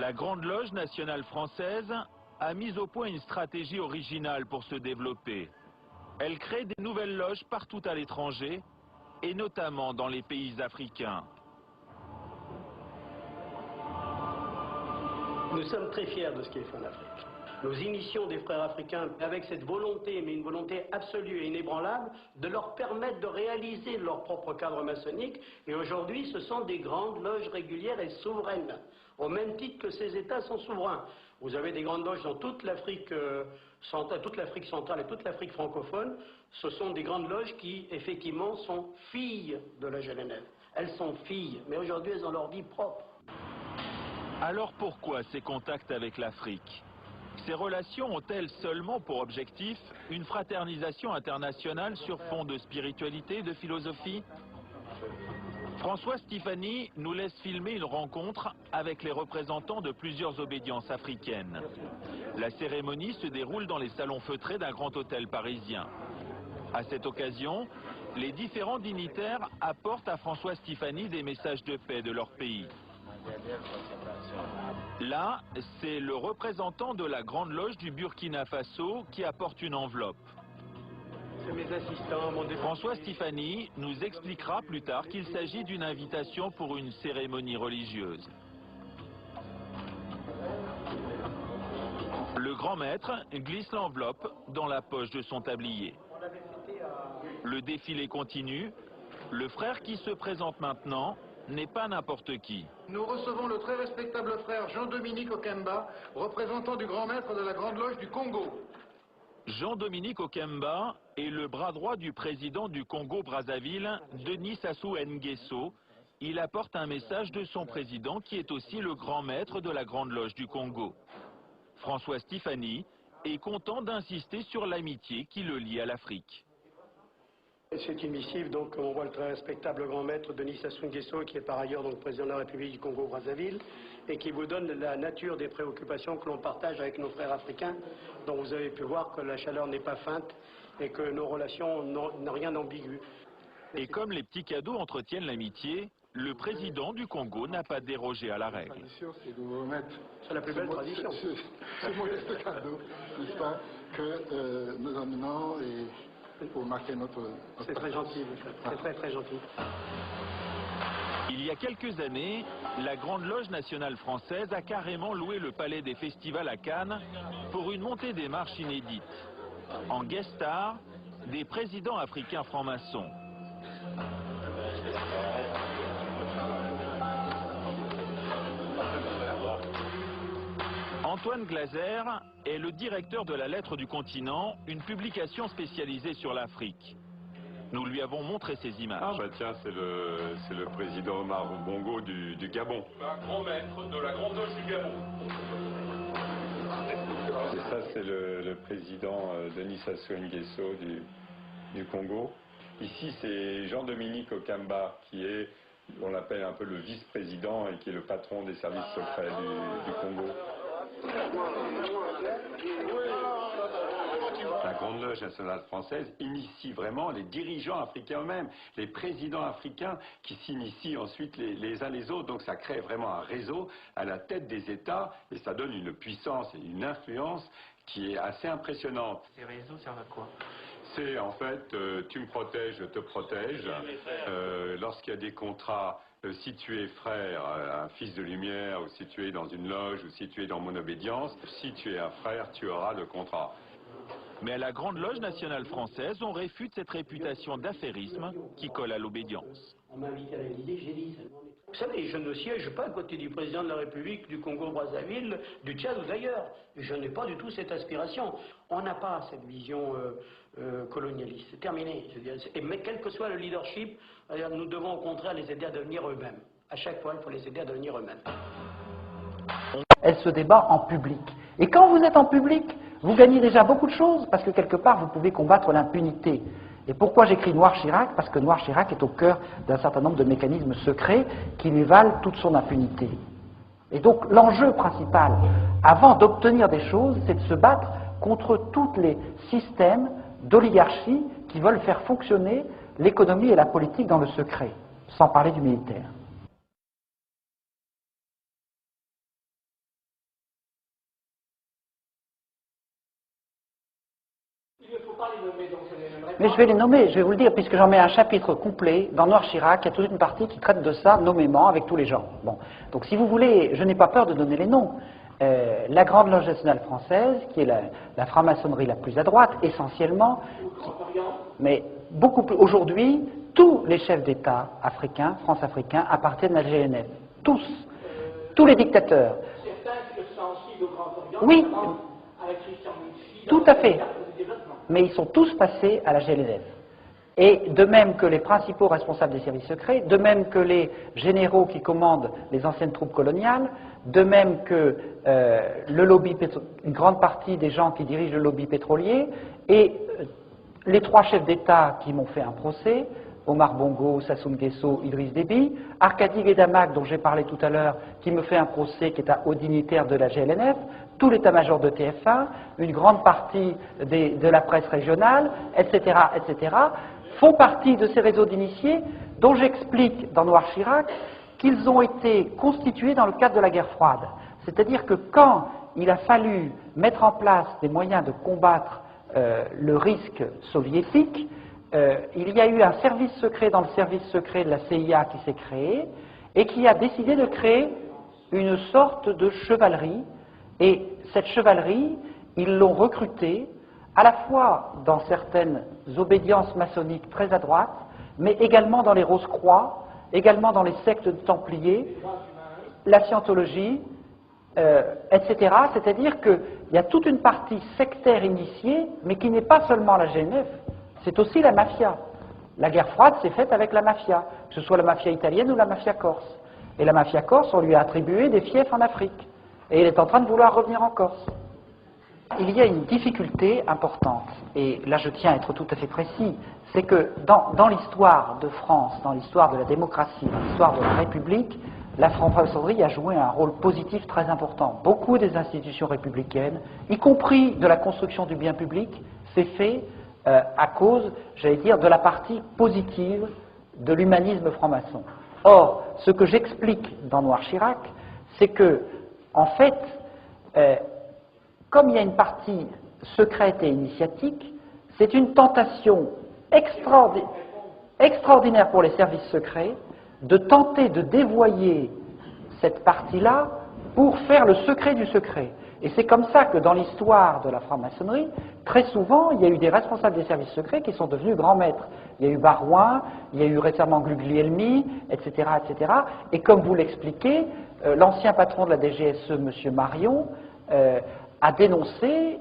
La Grande Loge nationale française a mis au point une stratégie originale pour se développer. Elle crée des nouvelles loges partout à l'étranger, et notamment dans les pays africains. Nous sommes très fiers de ce qui est fait en Afrique. Nous initions des frères africains avec cette volonté, mais une volonté absolue et inébranlable, de leur permettre de réaliser leur propre cadre maçonnique. Et aujourd'hui, ce sont des grandes loges régulières et souveraines, au même titre que ces États sont souverains. Vous avez des grandes loges dans toute l'Afrique centrale et toute l'Afrique francophone. Ce sont des grandes loges qui, effectivement, sont filles de la GLNF. Elles sont filles, mais aujourd'hui, elles ont leur vie propre. Alors pourquoi ces contacts avec l'Afrique? Ces relations ont-elles seulement pour objectif une fraternisation internationale sur fond de spiritualité et de philosophie? François Stéphanie nous laisse filmer une rencontre avec les représentants de plusieurs obédiences africaines. La cérémonie se déroule dans les salons feutrés d'un grand hôtel parisien. À cette occasion, les différents dignitaires apportent à François Stéphanie des messages de paix de leur pays. Là, c'est le représentant de la Grande Loge du Burkina Faso qui apporte une enveloppe. C'est mes assistants, François Stéphanie nous expliquera plus tard qu'il s'agit d'une invitation pour une cérémonie religieuse. Le grand maître glisse l'enveloppe dans la poche de son tablier. Le défilé continue. Le frère qui se présente maintenant n'est pas n'importe qui. Nous recevons le très respectable frère Jean-Dominique Okemba, représentant du grand maître de la Grande Loge du Congo. Jean-Dominique Okemba est le bras droit du président du Congo-Brazzaville, Denis Sassou Nguesso. Il apporte un message de son président qui est aussi le grand maître de la Grande Loge du Congo. François Stéphanie est content d'insister sur l'amitié qui le lie à l'Afrique. C'est une missive, donc on voit le très respectable grand maître Denis Sassou Nguesso, qui est par ailleurs donc président de la République du Congo-Brazzaville, et qui vous donne la nature des préoccupations que l'on partage avec nos frères africains, dont vous avez pu voir que la chaleur n'est pas feinte et que nos relations n'ont rien d'ambigu. Et comme les petits cadeaux entretiennent l'amitié, le président du Congo n'a pas dérogé à la règle. C'est la plus belle tradition. C'est modeste cadeau, n'est-ce pas, que nous amenons pour marquer notre... C'est très gentil, c'est très très gentil. Il y a quelques années, la Grande Loge nationale française a carrément loué le palais des festivals à Cannes pour une montée des marches inédite. En guest star, des présidents africains francs-maçons. Antoine Glaser est le directeur de la Lettre du Continent, une publication spécialisée sur l'Afrique. Nous lui avons montré ces images. Ah bah tiens, c'est le président Omar Bongo du Gabon. Un grand maître de la Grande Loge du Gabon. Et ça, c'est le président Denis Sassou Nguesso du Congo. Ici, c'est Jean-Dominique Okemba, qui est, on l'appelle un peu le vice-président et qui est le patron des services secrets du Congo. La Grande Loge nationale française initie vraiment les dirigeants africains eux-mêmes, les présidents africains qui s'initient ensuite les uns les autres. Donc ça crée vraiment un réseau à la tête des États et ça donne une puissance et une influence qui est assez impressionnante. Ces réseaux servent à quoi? C'est en fait, tu me protèges, je te protège. Lorsqu'il y a des contrats, si tu es frère, un fils de lumière, ou si tu es dans une loge, ou si tu es dans mon obédience, si tu es un frère, tu auras le contrat. Mais à la Grande Loge nationale française, on réfute cette réputation d'affairisme qui colle à l'obédience. On m'a invité à l'Élysée, j'ai dit... Vous savez, je ne siège pas à côté du président de la République du Congo-Brazzaville, du Tchad ou d'ailleurs. Je n'ai pas du tout cette aspiration. On n'a pas cette vision colonialiste. C'est terminé. Mais quel que soit le leadership, nous devons au contraire les aider à devenir eux-mêmes. À chaque fois, il faut les aider à devenir eux-mêmes. Elle se débat en public. Et quand vous êtes en public, vous gagnez déjà beaucoup de choses, parce que quelque part, vous pouvez combattre l'impunité. Et pourquoi j'écris Noir Chirac? Parce que Noir Chirac est au cœur d'un certain nombre de mécanismes secrets qui lui valent toute son impunité. Et donc l'enjeu principal, avant d'obtenir des choses, c'est de se battre contre tous les systèmes d'oligarchie qui veulent faire fonctionner l'économie et la politique dans le secret, sans parler du militaire. Mais je vais les nommer, je vais vous le dire, puisque j'en mets un chapitre complet dans Noir Chirac, il y a toute une partie qui traite de ça nommément avec tous les gens. Bon. Donc si vous voulez, je n'ai pas peur de donner les noms. La Grande Loge nationale française, qui est la franc-maçonnerie la plus à droite, essentiellement, mais beaucoup plus. Aujourd'hui, tous les chefs d'État africains, france-africains, appartiennent à la GNF. Tous. Tous les dictateurs. Certains qui sont sensibles au Grand Orient, Oui. avec Christian Mutfi, Tout à fait. Mais ils sont tous passés à la GNF. Et de même que les principaux responsables des services secrets, de même que les généraux qui commandent les anciennes troupes coloniales, de même que le lobby une grande partie des gens qui dirigent le lobby pétrolier, et les trois chefs d'État qui m'ont fait un procès, Omar Bongo, Sassou Nguesso, Idriss Déby, Arkady Guédamac, dont j'ai parlé tout à l'heure, qui me fait un procès qui est un haut dignitaire de la GLNF, tout l'état-major de TF1, une grande partie de la presse régionale, etc., etc., font partie de ces réseaux d'initiés dont j'explique dans Noir Chirac qu'ils ont été constitués dans le cadre de la guerre froide. C'est-à-dire que quand il a fallu mettre en place des moyens de combattre le risque soviétique, il y a eu un service secret dans le service secret de la CIA qui s'est créé et qui a décidé de créer une sorte de chevalerie. Et cette chevalerie, ils l'ont recrutée à la fois dans certaines obédiences maçonniques très à droite, mais également dans les Rose-Croix, également dans les sectes de Templiers, la scientologie, etc. C'est-à-dire qu'il y a toute une partie sectaire initiée, mais qui n'est pas seulement la GNF, c'est aussi la mafia. La guerre froide s'est faite avec la mafia, que ce soit la mafia italienne ou la mafia corse. Et la mafia corse, on lui a attribué des fiefs en Afrique. Et il est en train de vouloir revenir en Corse. Il y a une difficulté importante, et là je tiens à être tout à fait précis, c'est que dans l'histoire de France, dans l'histoire de la démocratie, dans l'histoire de la République, la franc-maçonnerie a joué un rôle positif très important. Beaucoup des institutions républicaines, y compris de la construction du bien public, s'est fait à cause, j'allais dire, de la partie positive de l'humanisme franc-maçon. Or, ce que j'explique dans Noir Chirac, c'est que, en fait, comme il y a une partie secrète et initiatique, c'est une tentation extraordinaire pour les services secrets de tenter de dévoyer cette partie-là pour faire le secret du secret. Et c'est comme ça que dans l'histoire de la franc-maçonnerie, très souvent, il y a eu des responsables des services secrets qui sont devenus grands maîtres. Il y a eu Barouin, il y a eu récemment Guglielmi, etc., etc. Et comme vous l'expliquez, l'ancien patron de la DGSE, M. Marion, a dénoncé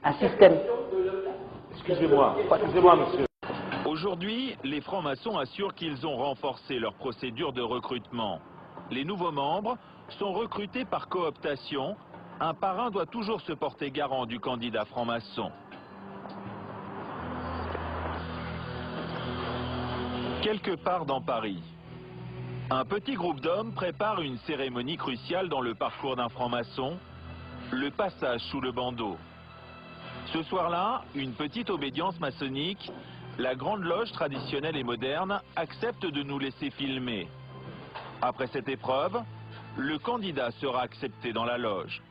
un système... Excusez-moi, monsieur. Aujourd'hui, les francs-maçons assurent qu'ils ont renforcé leur procédure de recrutement. Les nouveaux membres sont recrutés par cooptation. Un parrain doit toujours se porter garant du candidat franc-maçon. Quelque part dans Paris, un petit groupe d'hommes prépare une cérémonie cruciale dans le parcours d'un franc-maçon, le passage sous le bandeau. Ce soir-là, une petite obédience maçonnique, la Grande Loge traditionnelle et moderne, accepte de nous laisser filmer. Après cette épreuve, le candidat sera accepté dans la loge.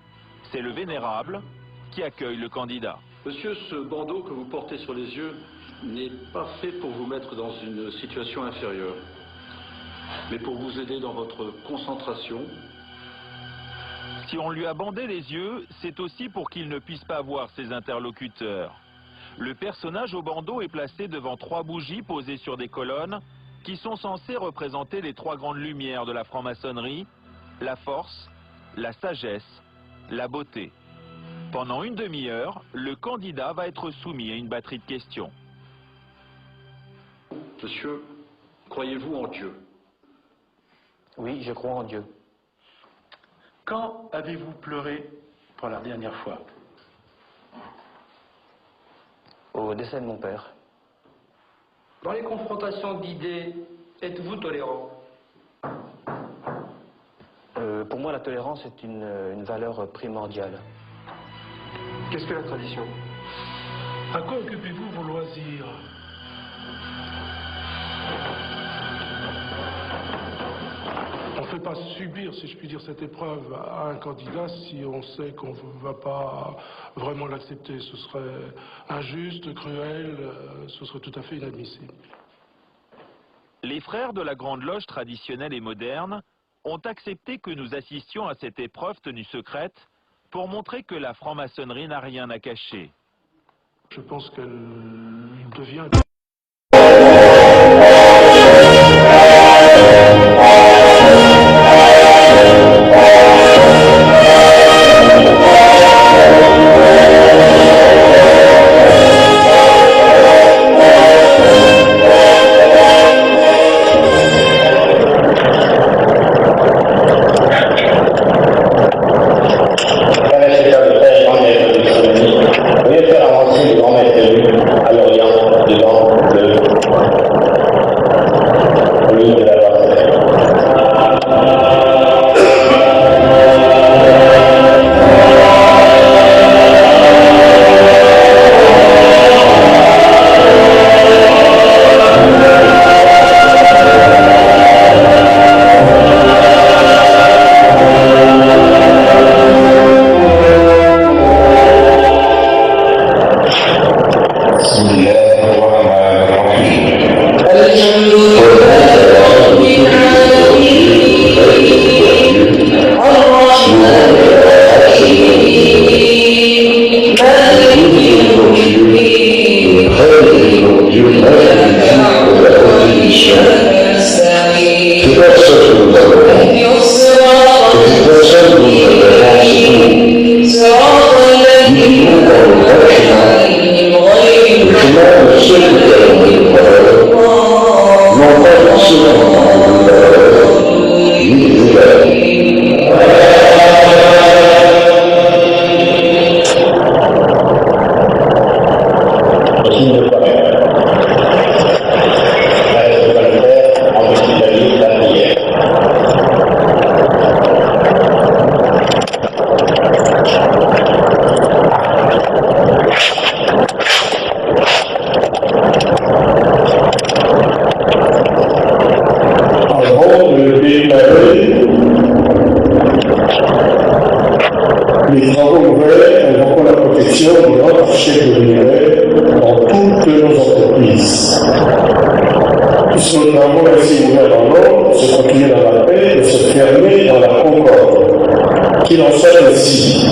C'est le vénérable qui accueille le candidat. Monsieur, ce bandeau que vous portez sur les yeux n'est pas fait pour vous mettre dans une situation inférieure, mais pour vous aider dans votre concentration. Si on lui a bandé les yeux, c'est aussi pour qu'il ne puisse pas voir ses interlocuteurs. Le personnage au bandeau est placé devant 3 bougies posées sur des colonnes qui sont censées représenter les 3 grandes lumières de la franc-maçonnerie, la force, la sagesse, la beauté. Pendant une demi-heure, le candidat va être soumis à une batterie de questions. Monsieur, croyez-vous en Dieu? Oui, je crois en Dieu. Quand avez-vous pleuré pour la dernière fois? Au décès de mon père. Dans les confrontations d'idées, êtes-vous tolérant? Pour moi, la tolérance est une valeur primordiale. Qu'est-ce que la tradition? À quoi occupez-vous vos loisirs? On fait pas subir, si je puis dire, cette épreuve à un candidat si on sait qu'on ne va pas vraiment l'accepter. Ce serait injuste, cruel, ce serait tout à fait inadmissible. Les frères de la Grande Loge traditionnelle et moderne ont accepté que nous assistions à cette épreuve tenue secrète pour montrer que la franc-maçonnerie n'a rien à cacher. Je pense qu'elle devient... Les travaux ouverts invoquant la protection des rattachés de l'univers dans toutes nos entreprises. Puisque nos travaux ainsi ouverts dans l'ordre, se continuer dans la paix et se fermer dans la concorde. Qu'il en soit ainsi.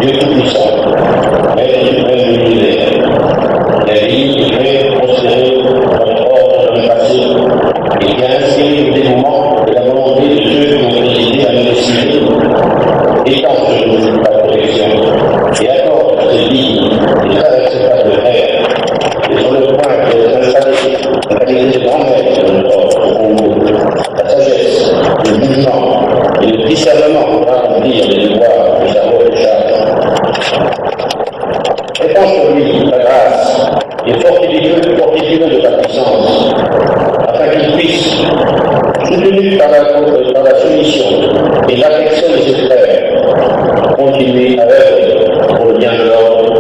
Dieu tout-puissant, maître suprême de l'univers, la vie qui fait prospérer notre ordre dans le passé et qui a inspiré le dévouement de la volonté de ceux qui ont présidé à nos destinées, étend sur nous la protection et accorde à ces dignes et inacceptables frères et sur le point d'être installés la qualité de grand maître de notre ordre au Congo, la sagesse, le jugement et le discernement pour accomplir les devoirs de sa haute charge. Réponds sur lui ta grâce et fortifie-le de ta puissance, afin qu'il puisse, soutenu par la soumission et l'affection de ses frères, continuer à œuvrer pour le bien de l'ordre,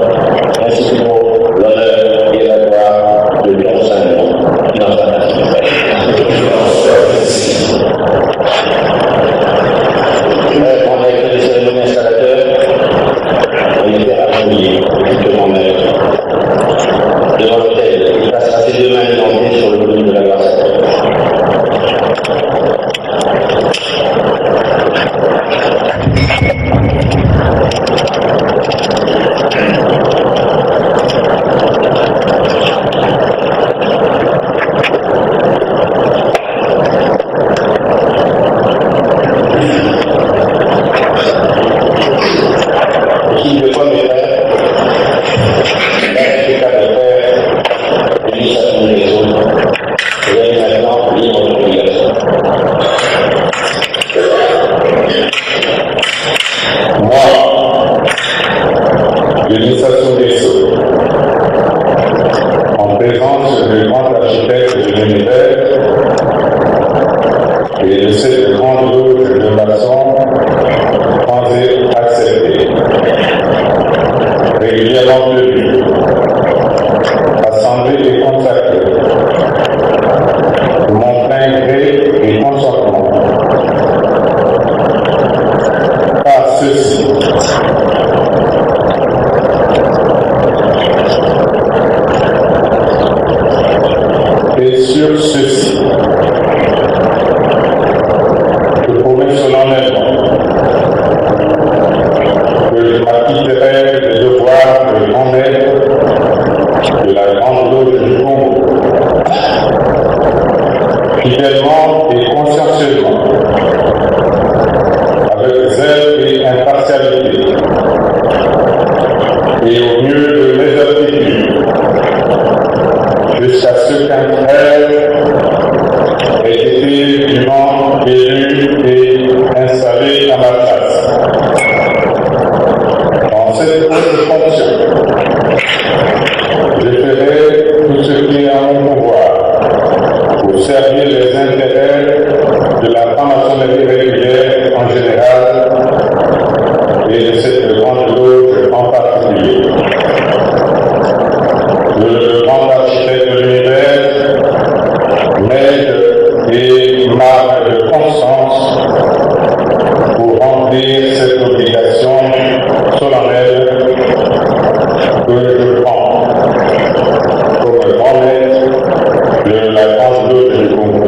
ainsi que pour l'honneur et la gloire de ton saint nom, dans ta nation. Frère, en maître des cérémonies installateurs, on était appuyé justement maître. Devant l'autel, il passera ses deux mains édentées sur le volume de la grâce. Assemblée et consacrée et sur ceci. Je promets solennellement que je m'acquitterai des devoirs de grand maître de la Grande Loge du Congo, fidèlement et consciencieusement, avec zèle et impartialité, et au mieux de mes aptitudes, jusqu'à ce qu'un frère ait été dûment élu et installé à ma place. Dans cette haute fonction, je ferai tout ce qui est en mon pouvoir pour servir les intérêts de la franc-maçonnerie régulière en général et de cette grande loge en particulier. Le grand architecte de l'univers m'aide et marque de constance pour remplir cette obligation solennelle que je prends comme grand maître de la Grande Loge du Congo.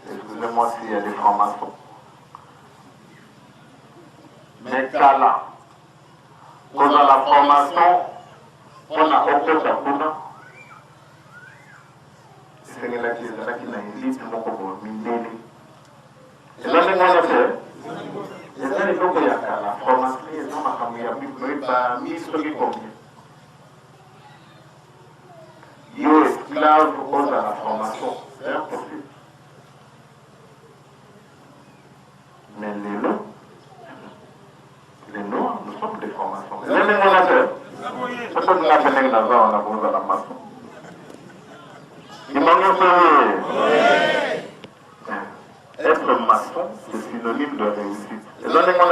Excusez-moi s'il y a des francs-maçons. Mais Kala, pour la formation, on a opté sur Kuna. C'est la qui n'a une liste de mon mindé. Et là, les gens fait. Les gens qui ont fait la formation, ils ont mis ce qui convient. Ils ont esclave à la formation. C'est impossible. Mais les noirs, nous sommes des formations. Les gens c'est comme la Bénin Nazar, on a besoin de la maçon. Ils m'ont être maçon, c'est synonyme de réussite. Et là, les gens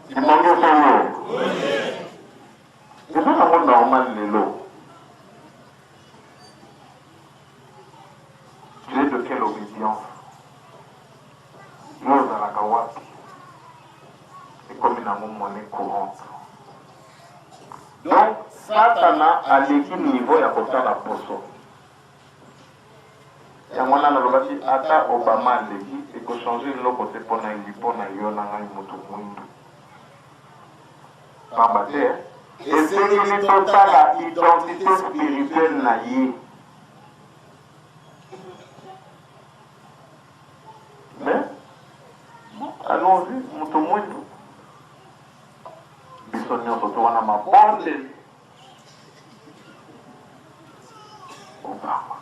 ils m'ont dit, c'est pas un monde normal, les lots. Tu es de quelle obédience? Nous, dans la Kawaki, c'est comme une monnaie courante. Donc, Satana a l'équipe niveau et à côté de la poisson. Et à mon avis, Ata Obama a l'équipe et que changer le côté pour na yona ngai moto mwindu. Pambate, et c'est une totale identité spirituelle naïe. Mais, allons-y, moto mwindu. Bisogna sotto una ma ponte Obama.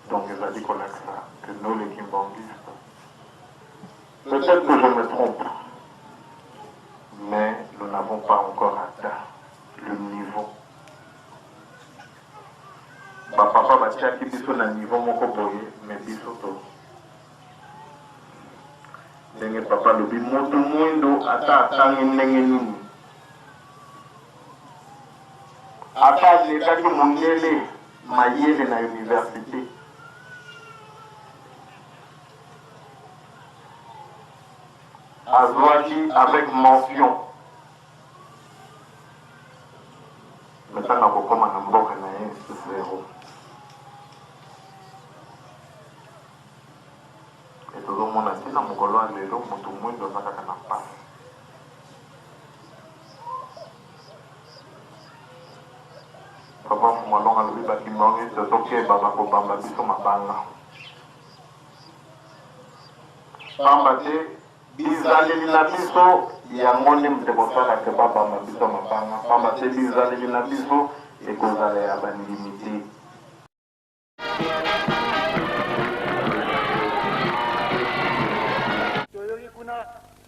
Donc, il a dit qu'on a ça, que nous, les kimbanguistes, peut-être que je me trompe, mais nous n'avons pas encore atteint le niveau. Papa batiaki biso na niveau moko boye, mais biso to. Ndenge papa lobi moto mwindo ata atangi ndenge nini. Ata alekaki mondele mayele na université. Azwaki avec mention. Maintenant nakokoma na mboka na ye zéro. Et tout le monde a dit, mon colon, les gens, tout le monde doit pas. Papa, moi, l'on a vu, qui m'a dit, c'est ok, Baba, Baba, qui sont ma banga. Pambate, bizali na biso, ya ngoni mtebosala ke Baba, ma biso ma banga. Pambate, bizali na biso, et kozale ya banlimité.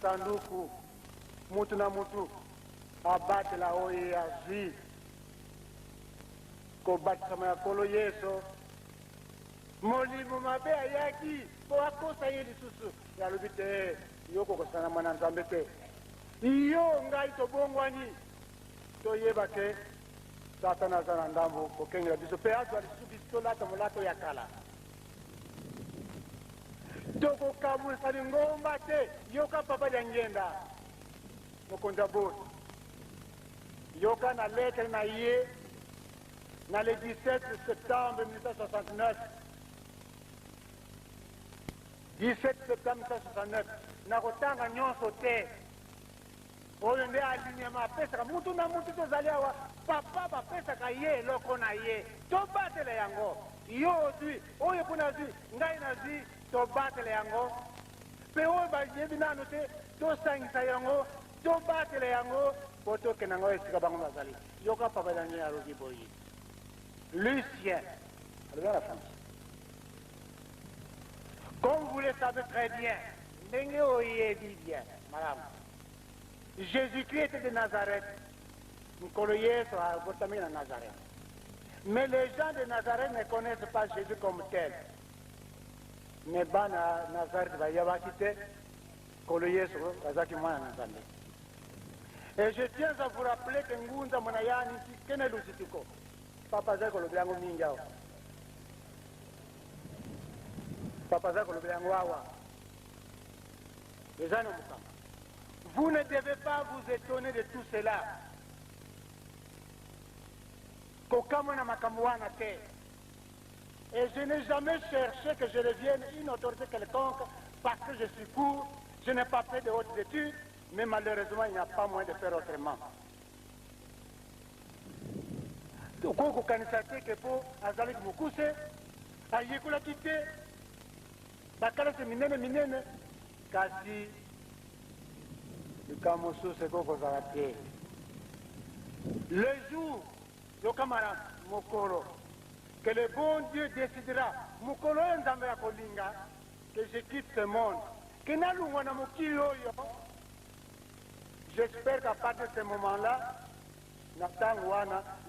Sanduku mutu na mutu abatela oyo ya zwi kobatisama ya kolo yeso molimo mabe ayaki po akosa ye lisusu yalobi te yo kokosana mwana nzambe te iyo ngai tobongwani toyeba ke satana aza na ndambo kokengela biso mpe azwa lisusu biso tolata molato ya kala tokokamwisa lingomba te yoka papa lya ngenda mokonza boti yoka na lettre na ye na le 17 septembre 1969 17 septembre 1969 na kotanga nyonso te oyo nde alinyama apesaka mutu na mutu tozali awa papa bapesaka ye eloko na ye tobatela yango yo ozwi oyo mpo nazwi ngai nazwi tobatela yango mpe oyo bayebi nano te tosangisa yango tobatela yango po tokenda yango esika bango bazali yoka papa nange alobi boye Lucien alobi na France comme vous le savez très bien ndenge oyebi bien malamu Jésus-Christ était de Nazareth nkolo yesu abotami na Nazareth. Mais les gens de Nazareth ne connaissent pas Jésus comme tel. Mais bana Nazareth va yabaki te kolo yesu azaki mwana Nazareth. Et je tiens à vous rappeler que ngunza mwana yani kene lusitiko. Papa zako lobi yango mingi awa. Papa zako lobi yango awa. Les gens n'ont vous ne devez pas vous étonner de tout cela. Et je n'ai jamais cherché que je devienne une autorité quelconque parce que je suis court, je n'ai pas fait de hautes études, mais malheureusement il n'y a pas moyen de faire autrement. Donc, kanisa te po azali mukuse ayekula kite bakala se minene kasi likamosu se koko zarate le jour yo camarade mokolo que le bon Dieu décidera mokolo nzambe ya kolinga que je quitte ce monde que nalungwa na mokili oyo. J'espère qu'à partir de ce moment-là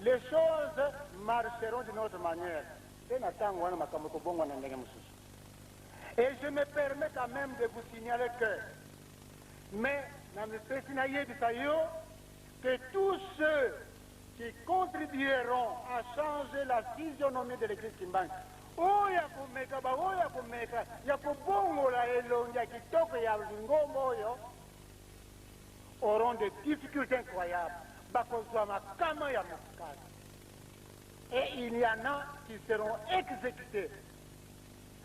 les choses marcheront d'une autre manière. Et je me permets quand même de vous signaler que tous ceux qui contribueront à changer la physionomie de l'église Kimbangu, auront des difficultés incroyables. Et il y en a qui seront exécutés,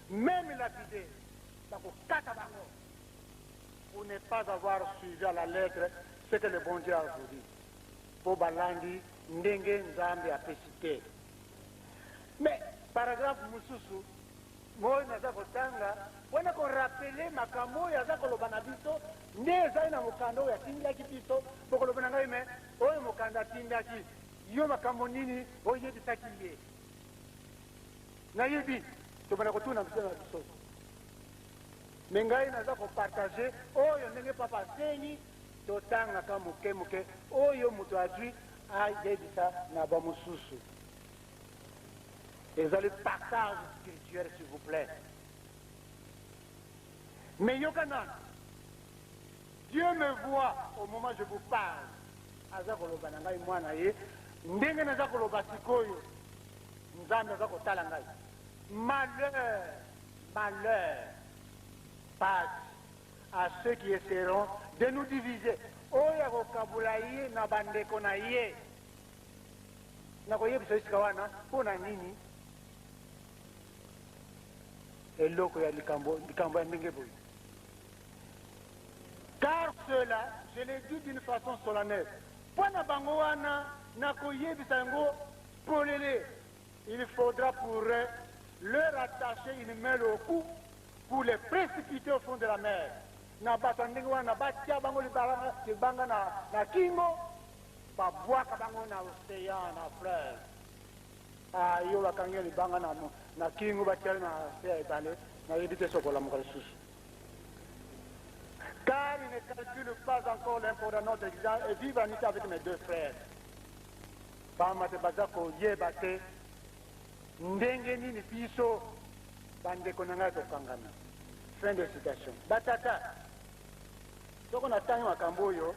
même lapidés, pour ne pas avoir suivi à la lettre ce que le bon Dieu a voulu. Pour Balandi, Ndenge Nzambe a pécité. Mais, paragraphe Moussousou, moi, je vais vous rappeler Makamo, Yazako Lobanabiso, Neza na Mukando, Yatinga Kipiso, pour le Banagaime, oyo mokanda tindaki yo makambo nini oyebisaki ye nayebi tobanda kotuna biso na biso me ngai naza kopartage oyo ndenge papa asengi totangaka moke moke oyo moto azwi ayebisa na bamosusu ezali partage spirituel s'il vous plaît mais yokanana Dieu me voit au moment où je vous parle aza koloba na ngai mwana ye ndenge naza koloba sikoyo nzambe aza kotala ngai malheur malheur passe à ceux qui essaieront de nous diviser oyo akokabula ye na bandeko na ye nakoyebisa esika wana mpo na nini eloko ya likambo ya ndenge boye car cela je l'ai dit d'une façon solennelle mpo na bango wana nakoyebisa yango polele il faudra pour eux leur attacher une main au cou pour les précipiter au fond de la mer na bato ndenge wana batia bango libanga na kingo babwaka bango na océan na fleur yo bakangi libanga na kingo batia na se ya ebale nayebi te sokolamuka lisusu car il ne calcule pas encore l'import de notre existence et vivre en unité avec mes deux frères pamba te baza koyeba te ndenge nini biso bandeko na ngai tokangana fin de citation batata soko natangi makambo oyo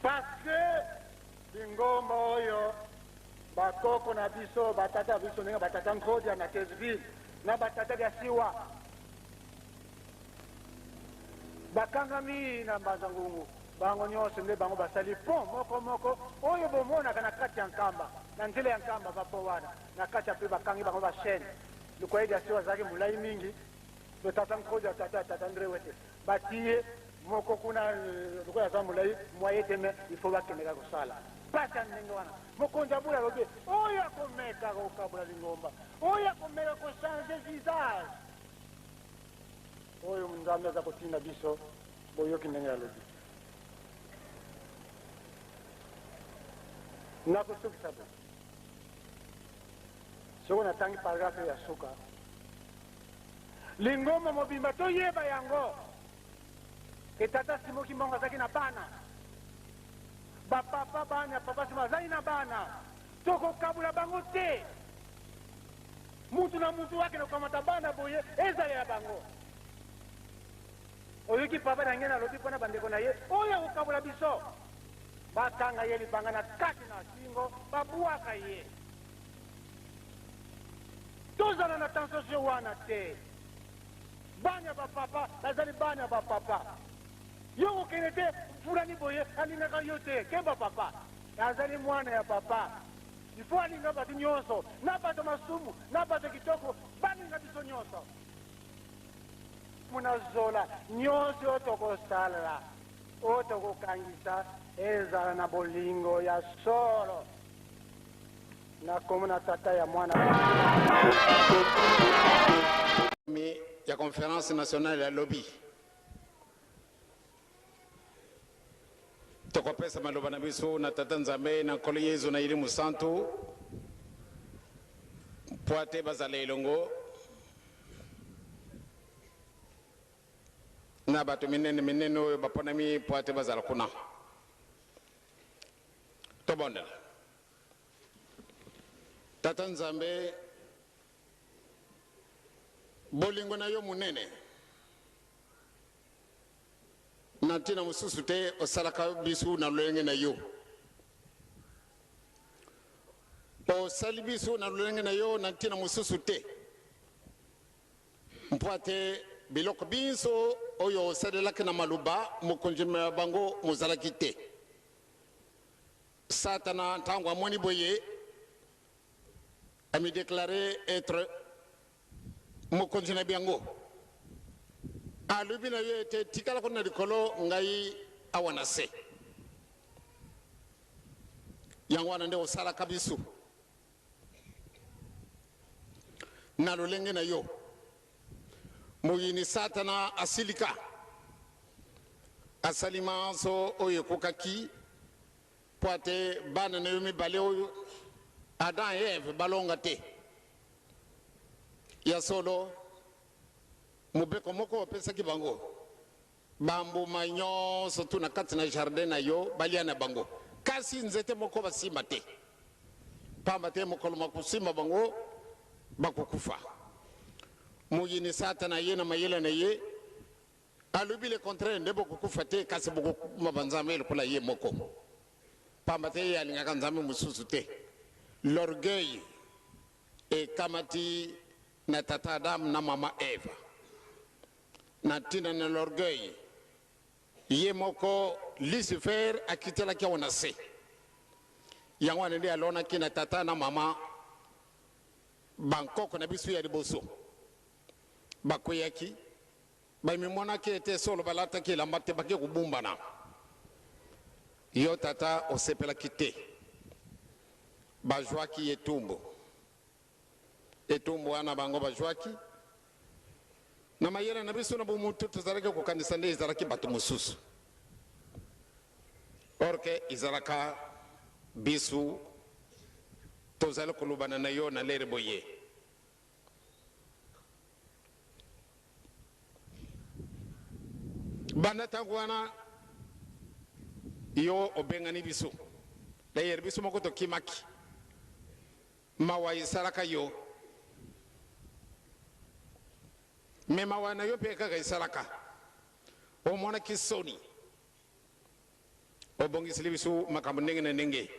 parce que lingomba oyo bakoko na biso batata biso ndenge batata nkodia na Tesville na batata ya siwa bakangami na Mbazangungu bango nyonso nde bango basali pont moko oyo bomonaka na kati ya nkamba na nzela ya nkamba bapo wana na kati ya mpe bakangi bango bashene likoyedi ya siwa azalaki molai mingi to tata nkodia tata ndre wete batie moko kuna lokola aza molai mwaye te me ifo bakendeka kosala pasi ya ndenge wana mokonzi abula alobi oyo akomeka kokabula lingomba oyo akomeka kochange visage oyo nzambe aza kotinda biso boyoki ndenge alobi nakosukisa bo soko natangi paragrafe ya suka lingomba mobimba toyeba yango etata simoki mbongo azalaki na bana bapapa bana papa simo azali na bana tokokabula bango te mutu na mutu wake nakomata bana boye ezali ya bango oyoki papa na nge nalobi mpona bandeko na ye oyo akokabula biso bakanga ye libanga na kati na singo babwaka ye tozala na tension wana te bana ya bapapa bazali bana ya bapapa yo kokende te fulani boye alingaka yo te kemba papa azali mwana ya papa ifo alinga bato nyonso na bato masumu na bato kitoko balinga biso nyonso munazola nyonso oyo tokosala oyo tokokangisa ezala na bolingo ya solo na komo na tata ya mwana ya conférence nationale ya lobby tokopesa maloba na biso na tata nzambe na nkolo yezu na ilimu santu mpo ate bazala elongo na bato minene oyo baponami mpo ate bazala kuna tobondela tata nzambe bolingo na yo munene na ntina mosusu te osalaka biso na lolenge na yo osali biso na lolenge na yo na ntina mosusu te mpo ate biloko biso oyo osalelaki na maloba mokonzi na bango mozalaki te satana ntango amoni boye ami déclaré être mokonzi na biango alobi na yo ete tikala ko na likolo ngai awana se yango wana nde osalaka biso na lolenge na yo moyini satana asilika asalima so oyo ekokaki Poate bana na yumi baleo Adam et Eve balonga te. Ya solo mubeko moko pesa kibango. Bambu manyo sotu na kati na jardin na yo baliana bango. Kasi nzete moko basima te. Pamba te mokolo makusima bango bakukufa. Muyini satana ye na mayela na ye. Alubi le contraire ndebo kukufa te kasi boko mabanzame le kula ye moko. Pamba te ya linga kanzame mususu te. L'orgueil est kamati na tata Adam na mama Eva. Na tina na l'orgueil. Ye moko Lucifer akitela kia wanase. Yangwa nende alona ki na tata na mama Bangkok na bisu ya riboso. Bakoyaki. Baimimona ki ete solo balata ki lambate baki kubumba na. Yo tata osepela kite. Bajwaki etumbo. Etumbo ana bango bajwaki. Na mayera na bisu na bumutu tuzareke kukanisa nde izaraki batu mususu. Orke izaraka bisu tozale kulubana na yo na lere boye. Banda tangwana yo obengani bisu. La yer bisu mokoto kimaki. Mawa isaraka yo. Mema wana yo peka ga isaraka. O mona kisoni. O bongi silibisu makamundenge na nenge.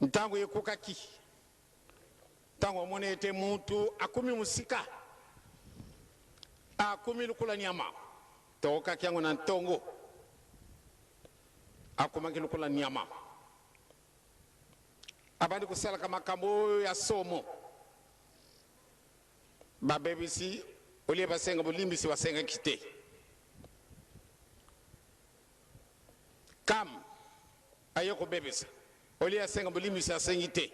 Ntango yekukaki. Tango mone ete mutu akumi musika. Akumi lukula nyama. Toka kiango na ntongo. Akumaki lukula nyama. Abandi kusala kama kambo ya somo. Babebisi olie basenga bulimbisi wasenga kite. Kam ayoko bebisa olie asenga bulimbisi asenga kite.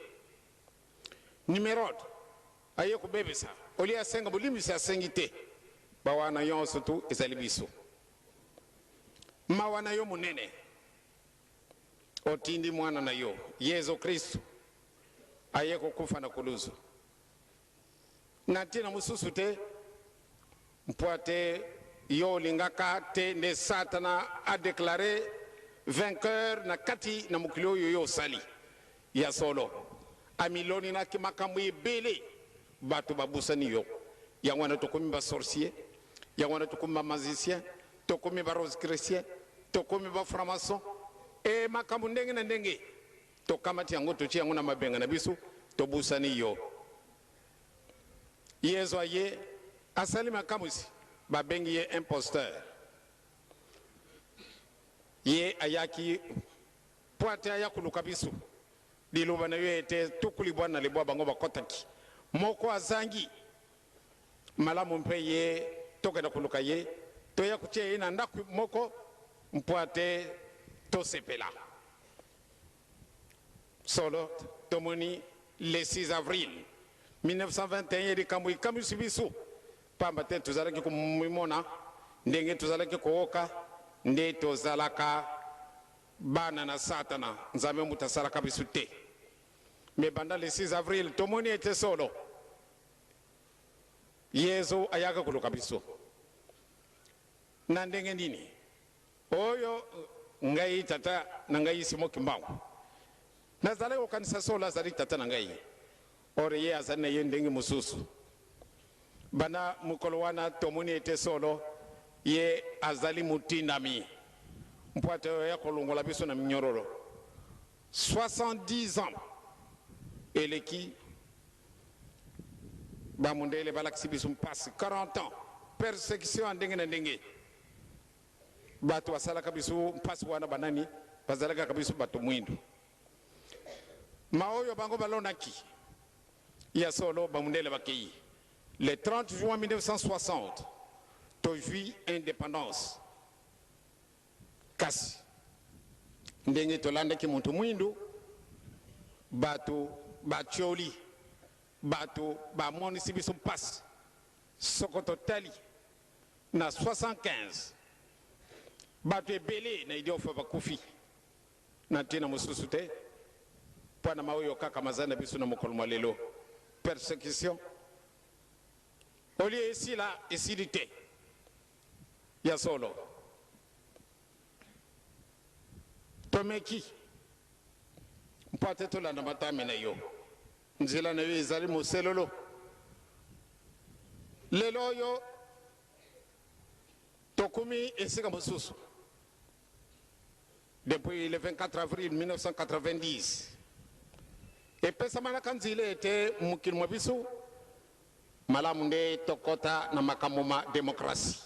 Numerod ayoko bebisa olie asenga bulimbisi asenga kite. Bawana yonso tu ezalibiso. Mawana yo munene. Otindi mwana na yo Yesu Kristo ayeko kufa na kuluzo. Natina mususu te mpoate yo lingaka te ne Satana a déclaré vainqueur na kati na mukilo yo sali ya solo amiloni na kimakambu ibele batu babusani yo ya wana tokomi ba sorcier ya wana tokomi ba magicien tokomi ba rose chrétien tokomi ba franc-maçon e makambu ndenge na ndenge to kamati yango to chi yango na mabenga na bisu to busani yo Yezo aye asali makamusi babengi ye imposteur ye ayaki poate ayakuluka bisu diluba na yo ete tukuli bwana lebwa bango bakotaki moko azangi malamu mpe ye toka na kuluka ye to yakuche ina ndaku moko mpoate to sepela solo tomoni le 6 avril 1921 yedi kambu ikamu sibisu pamba te tuzalaki kumimona ndenge tuzalaki kooka nde tozalaka bana na Satana nzambe mutasalaka bisu te me banda le 6 avril tomoni ete solo Yesu ayaka kuluka bisu na ndenge nini oyo ngai tata na ngai simoki mbangu nazale okanisa solo azali tata na ngai ore ye azane ye ndenge mususu bana mukolo wana tomoni ete solo ye azali mutindami mpoate ya kolongola biso na minyororo 70 ans eleki bamundele balakisi biso mpasi 40 ans persécution ndenge na ndenge batu wasalaka biso mpasi wana banani bazalaka biso batu mwindu maoyo bango balonaki ya solo bamundele bakei le 30 juin 1960 tojui indépendance kasi ndenge tolandaki muntu mwindu batu bacholi batu bamonisi biso mpasi soko totali na 75 bato ebele na idio fa bakufi na tina mususu te pana maoyo kaka mazana biso na mokolo lelo persécution olie ici la isidité ya solo tomeki mpate tolanda matame na yo nzela na yo ezali moselolo lelo oyo tokumi esika mosusu depuis le 24 avril 1990 epesamana nzela ete mokili mwa biso malamu nde tokota na makambo ma demokrasi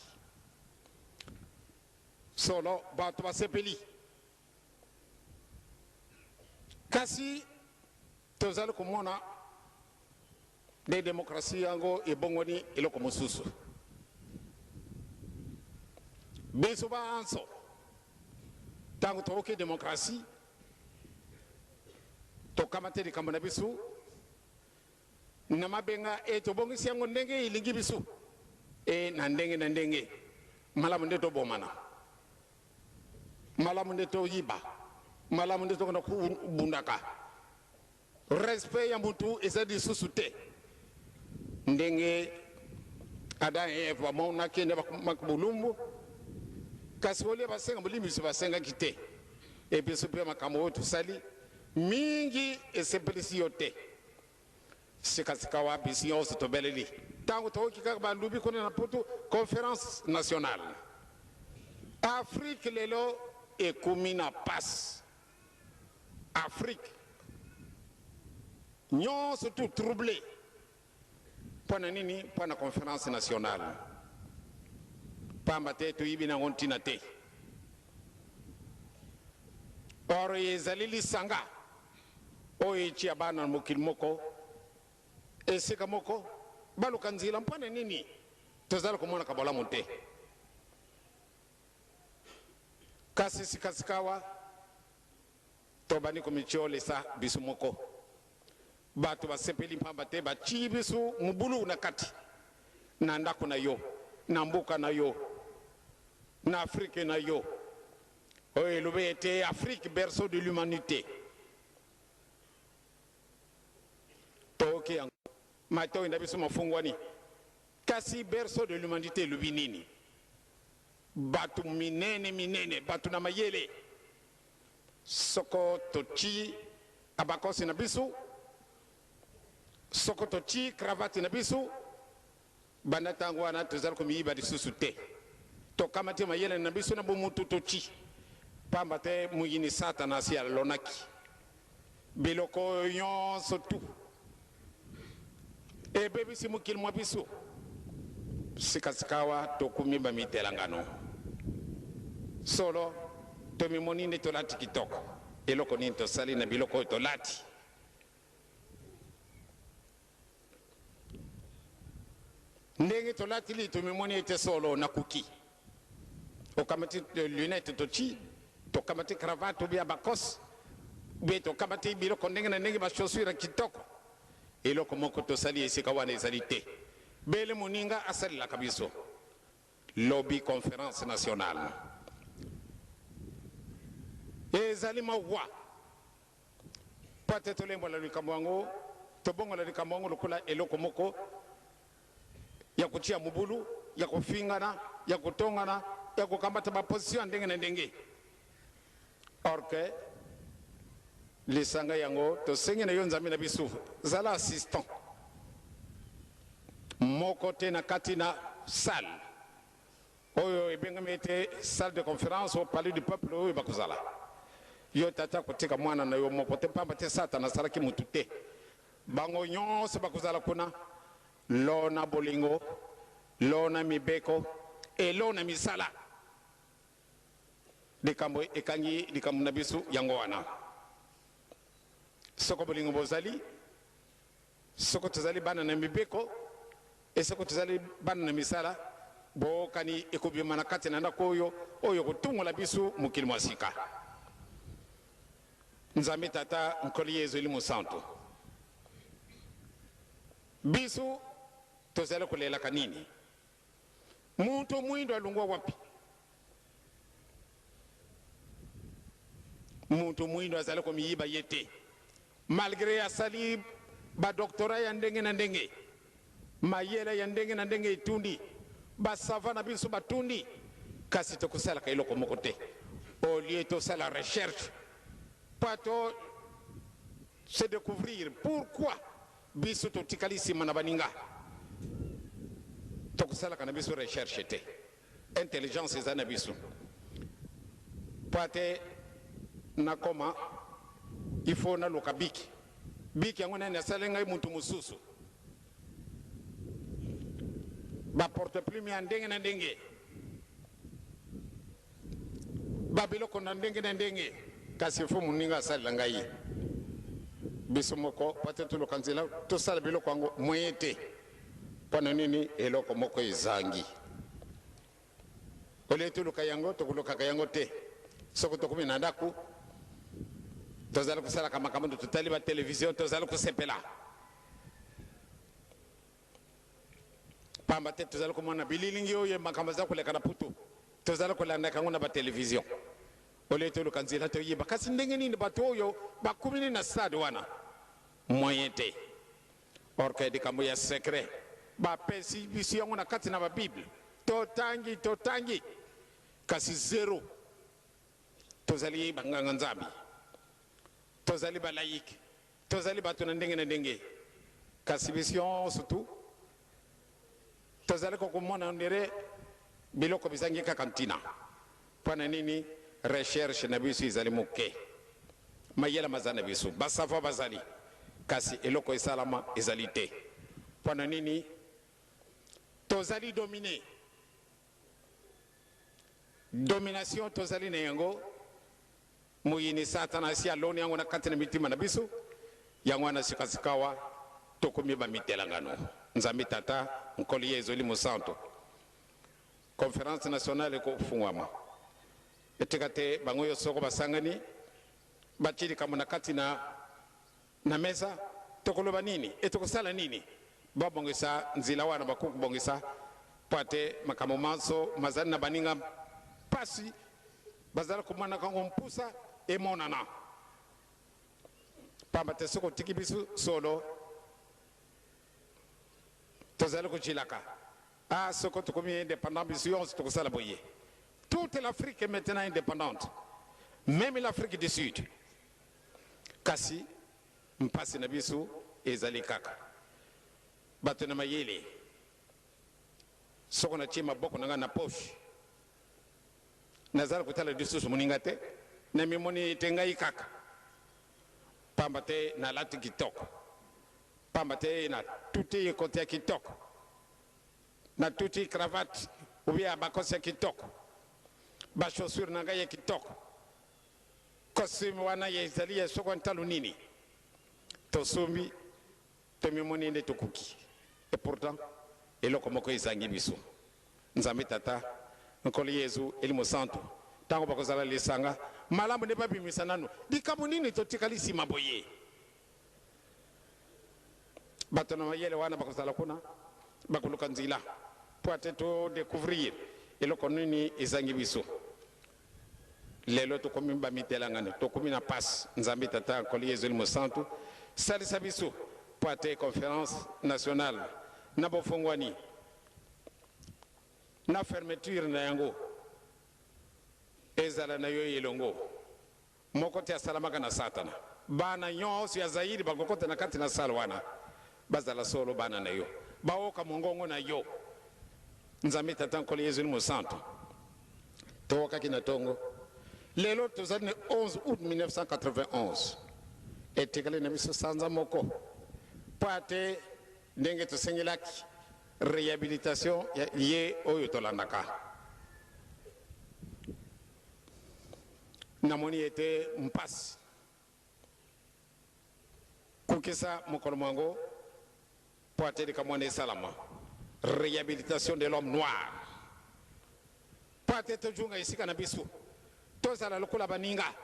solo bato basepeli kasi tozali komona de demokrasi yango ebongoni eloko mosusu biso banso ntango toyoki demokrasi tokamate likambo na biso na mabenga tobongisi yango ndenge elingi biso na ndenge malamu nde tobomana malamu nde toyiba malamu nde tokona kubundaka respect ya mutu ezali lisusu te ndenge Adam et Eve bamonaki nde makabulumbu kasi olie basenga bolimiso basengaki te ebiso mpe makambo oyo tosali mingi esepelisi yo te sikasika wa bisi nyonso tobeleli ntango toyoki kaka balubi kuna na poto conférence nationale afrique lelo ekumi na pasi afrique nyonso tu troublé mpona nini mpona conférence nationale pamba te toyibi nango ntina te oro ezali lisanga oyo etia bana na mokili moko esika moko baluka nzela mpona nini tozali komona kabolamu te kasi sikasikawa tobandi komityolesa biso moko bato basepeli mpamba te batii biso mubulu na kati na ndako na yo na mboka na yo na afrique na yo oyo elobi ete afrique berceau de l'humanité toyoki yango matoi na biso mafungwani kasi berceau de l'humanité elobi nini bato minene bato na mayele soko totii abakosi na biso soko totii cravate na biso banda ntango wana tozali komiyiba lisusu te tokamati mayele na biso na bomutu totii pamba te muyini satana asi alonaki biloko nyonso tu ebebisi mokili mwa biso sikasikawa tokumi bamitelangano solo tomimoni nde tolati kitoko eloko nini tosali na biloko oyo tolati ndenge tolati li tomimoni ete solo na kuki okamati lunette toci tokamati cravate obia bakos be tokamati biloko ndenge na ndenge bachaussure kitoko eloko moko tosali esika wana ezali te bele moninga asalelaka biso lobby conférence nationale ezali mawa pate tolembola likambo yango tobongola likambo yango lokola eloko moko ya kutia mubulu ya kufingana ya kutongana ya kukambata baposition ndenge na ndenge orke lisanga yango tosengi na yo nzambe na biso zala assistant moko te na kati na salle oyo ebengami ete salle de conférence au palais du peuple oyo bakozala yo tata kotika mwana na yo moko te pamba te satana asalaki mutu te bango nyonso bakozala kuna lo na bolingo lo na mibeko elo na misala likambo ekangi likambo na biso yango wana soko bolingo bozali soko tozali bana na mibeko esoko tozali bana na misala bokani ekobima na kati na ndako oyo kotungola biso mokili mwa sika nzambe tata nkoli yezu eli mosantu biso tozali kolelaka nini muntu mwindo alungwa wapi muntu mwindo azali komiyiba yete malgré asali badoktora ya ndenge na ndenge mayele ya ndenge na ndenge itundi basava na biso batundi kasi tokosalaka eloko moko te au lieu tosala recherche pato se découvrir pourquoi biso totikali nsima na baninga tokosalaka na biso recherche te intelligence eza na biso po ate nakoma il faut naluka biki biki yango nani asali ngai muntu mosusu baporte plume ya ndenge na ndenge babiloko na ndenge na ndenge kasi fo moninga asalela ngai biso moko po ate toluka nzela tosala biloko yango moye te mpona nini eloko moko ezangi ole toluka yango tokolukaka yango te soko tokomi na ndako tozali kosalaka makambo totali ba télévision tozali kosepela pamba te tozali komona bililingi oyo makambo aza koleka na putu tozali kolandaka yango na ba télévision ole toluka nzela toyiba kasi ndenge nini bato oyo bakumini na stade wana moyen te orke likambo ya secret bapesi biso yango na kati na babible totangi kasi zero tozali banganga nzambi tozali balaiki tozali bato na ndenge na ndenge kasi biso surtout tozali kokomona ndere biloko bizangi kaka ntina mpona nini recherche na biso ezali moke mayela maza na biso basava bazali kasi eloko esalama ezali te mpona nini tozali domine domination tozali na yango muyini satana asi aloni yango na kati na mitima na biso yango wana sikasikawa tokomi bamitelangano nzambe tata nkoli ezoli mosanto conférence nationale ekofungwama etika te bango yo soko basangani batili kamo na kati na mesa tokoloba nini etokosala nini babongisa nzila wana bakukubongisa pate makambo manso mazali na baninga pasi bazala komana kango mpusa emonana pamba te soko tiki biso solo tozali kochilaka soko tokomi indépendant biso yonso tokosala boye toute l'Afrique est maintenant indépendante même l'Afrique du Sud kasi mpasi na biso ezali kaka bato na mayele soko na tie maboko na nga na poche nazala kotala lisusu moninga te na mimoni te ngai kaka pamba te nalati kitoko pamba te na tuti ekoti ya kitoko na tuti cravate ubia bakosi ya kitoko bachaussure na ngai ya kitoko costume wana ya ezali ya soko ntalo nini tosombi tomimoni nde tokuki et pourtant eloko moko ezangi biso nzambe tata nkolo yezu elimo santo tango bakozala lisanga malamu nde babimisa nano likambo nini totikali nsima boye bato na mayele wana bakozala kuna bakoluka nzila po ate todécouvrir eloko nini ezangi biso lelo tokomi bamitelangano tokomi na pasi nzambe tata nkolo yezu elimo santo salisa biso po ate conférence nationale na bofongwani na fermeture na yango ezala na yo yelongo moko te asalamaka na satana bana nyonso ya zairi bakokota na kati na sala wana bazala solo bana na yo baoka mongongo na yo nzambe tata nkolo yezu elimo santo towokaki na tongo lelo tozali ne 11 août 1991 etikali na biso sanza moko po ate ndenge tosengelaki réhabilitation ye oyo tolandaka namoni ete mpasi kukisa mokolo mwango po ate likamwana esalama réhabilitation de l'homme noir po ate tojunga esika na biso tozala lokola baninga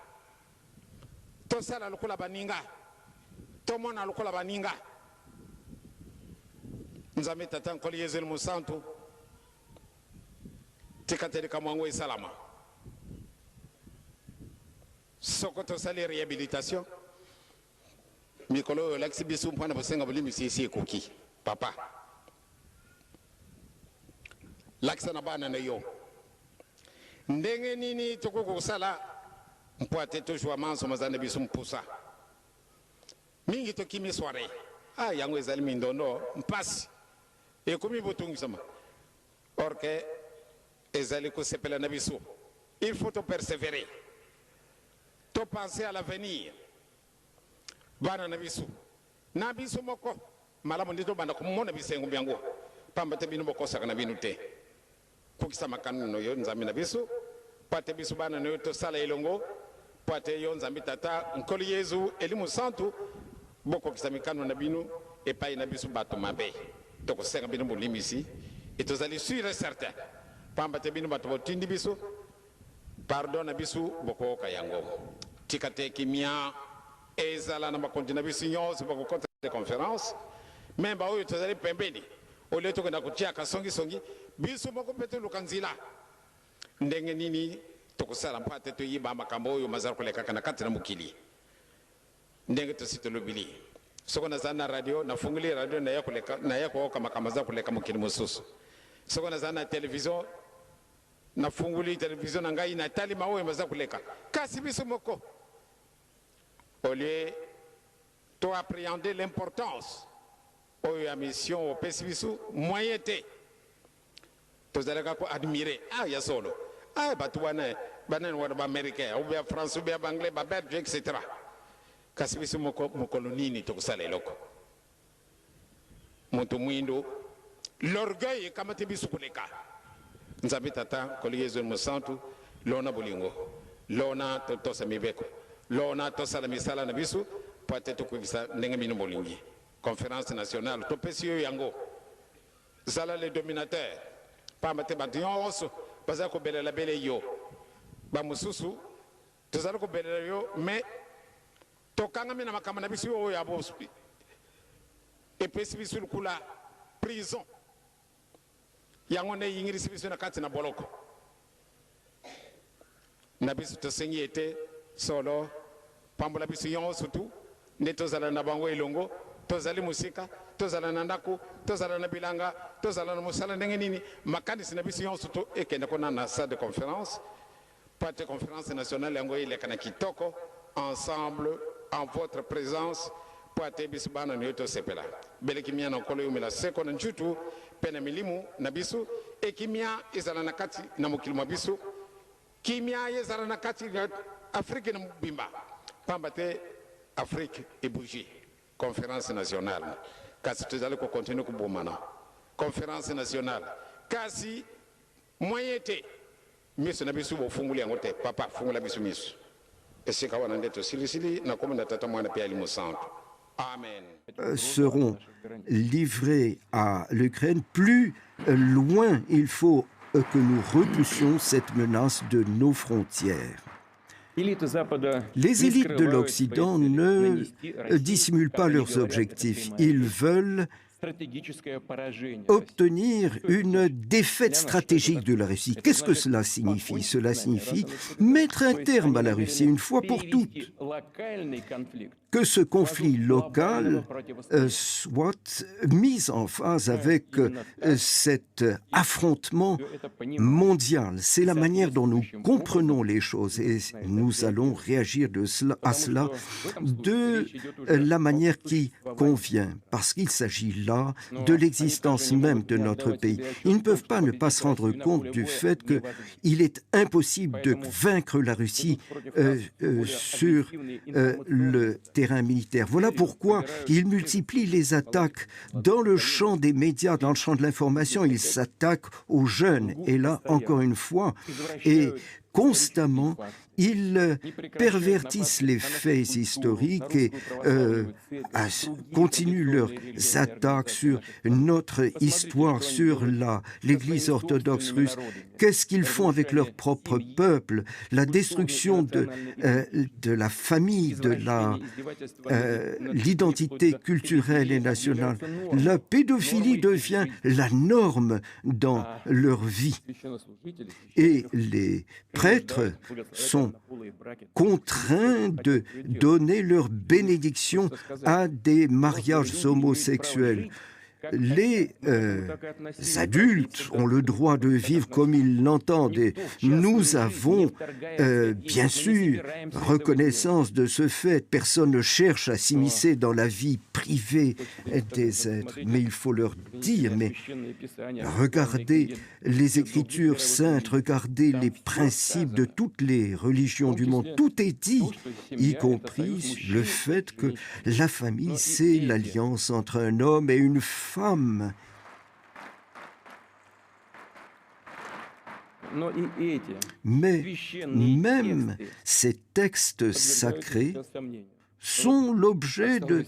tosala lokola baninga tomona lokola baninga nzambe tata nkolo yezu elimo santo tika te likambo yango esalama Sokoto sali réhabilitation. Mikolo l'axibisum prend pour 5 volumes ici cookie. Papa. L'axe na bana na yo. Ndenge nini toko sala mpoate toujours manso mazana bisum pusa. Mingi to kimi soirée. Ah yango ezali mindondo mpasi. Et comme botungi sama. Or que ezali ko sepela na bisu. Il faut te persévérer. To penser à l'avenir. Bana na bisu. Na bisu moko. Malamu ndito banda kumona bisengu byango. Pamba te binu boko saka na binu te. Kukisa makanu no yo nzambi na bisu. Pate bisu bana no yo to sala ilongo. Pate yo nzambi tata nkoli Yezu elimu santu. Boko kisa mikanu na binu. Et pas na bisu bato mabe. Donc saka binu bulimisi. Et tous allez sûr et certain. Pamba te binu bato botindi bisu. Pardon na bisu boko kayango. Tikate kimia ezala na makontina bisu nyonso boko konta de conférence. Même ba oyo tozali pembeni. Au lieu de kutia kasongi songi bisu boko pete lukanzila. Ndenge nini tokusala mpate to yiba makambo oyo mazara koleka kana kati na mukili. Ndenge to sito lobili. Soko na zana radio na funguli radio na yakoleka na yako kama kamaza koleka mukili mususu. Soko na zana television na funguli television na ngai na tali mawe maza kuleka kasi biso moko au lieu to appréhender l'importance o ya mission au pesibisu moyen te to zalaka ko admirer ya solo batu wana wana ba américain ou bien français ou bien anglais ba belge etc. kasi biso moko mokolonini to kusala loko muntu mwindo l'orgueil kama te biso kuleka nzambi tata koli Yezu musantu lona bolingo lona tosa mibeko lona tosa la misala na bisu pate to kugisa ndenge mino bolingi conférence nationale to pesio yango zala les dominateurs pamba te bantionso baza ko belela bele yo ba mususu to zala ko belela yo mais to kanga mina makama na bisu yo ya bospi et pesi bisu kula prison yango ne yingirisi biso na kati na boloko na biso to sengi ete solo pambola biso yon surtout ne tozala na bango elongo tozali musika tozala na ndako tozala na bilanga tozala na musala ndenge nini makanisi na biso yon surtout ekenda kona na salle de conférence pate conférence nationale yango ile kana kitoko ensemble en votre présence pate biso bana nyoto sepela beleki mia na kolo yumela seko na njutu pena milimu na bisu e kimia ezala na kati na mokili mwa bisu kimia ezala na kati na Afrique na bimba pamba te Afrique et bougie conférence nationale kasi tozali ko continuer ko bomana conférence nationale kasi moyen te miso na bisu bo funguli yango te papa fungula bisu miso esika wana ndeto silisili na komanda tata mwana pia limu santo. Amen. Seront livrés à l'Ukraine. Plus loin, il faut que nous repoussions cette menace de nos frontières. Les élites de l'Occident ne dissimulent pas leurs objectifs. Ils veulent obtenir une défaite stratégique de la Russie. Qu'est-ce que cela signifie? Cela signifie mettre un terme à la Russie une fois pour toutes. Que ce conflit local soit mis en phase avec cet affrontement mondial. C'est la manière dont nous comprenons les choses et nous allons réagir à cela de la manière qui convient, parce qu'il s'agit là de l'existence même de notre pays. Ils ne peuvent pas ne pas se rendre compte du fait qu'il est impossible de vaincre la Russie sur le terrain militaire. Voilà pourquoi ils multiplient les attaques dans le champ des médias, dans le champ de l'information. Ils s'attaquent aux jeunes. Et là, encore une fois, et constamment, ils pervertissent les faits historiques et continuent leurs attaques sur notre histoire, sur l'Église orthodoxe russe. Qu'est-ce qu'ils font avec leur propre peuple? La destruction de la famille, de l'identité culturelle et nationale. La pédophilie devient la norme dans leur vie. Et les prêtres sont contraints de donner leur bénédiction à des mariages homosexuels. Les adultes ont le droit de vivre comme ils l'entendent et nous avons bien sûr reconnaissance de ce fait. Personne ne cherche à s'immiscer dans la vie privée des êtres, mais il faut leur dire, mais regardez les Écritures saintes, regardez les principes de toutes les religions du monde, tout est dit, y compris le fait que la famille, c'est l'alliance entre un homme et une femme. Mais même ces textes sacrés sont l'objet de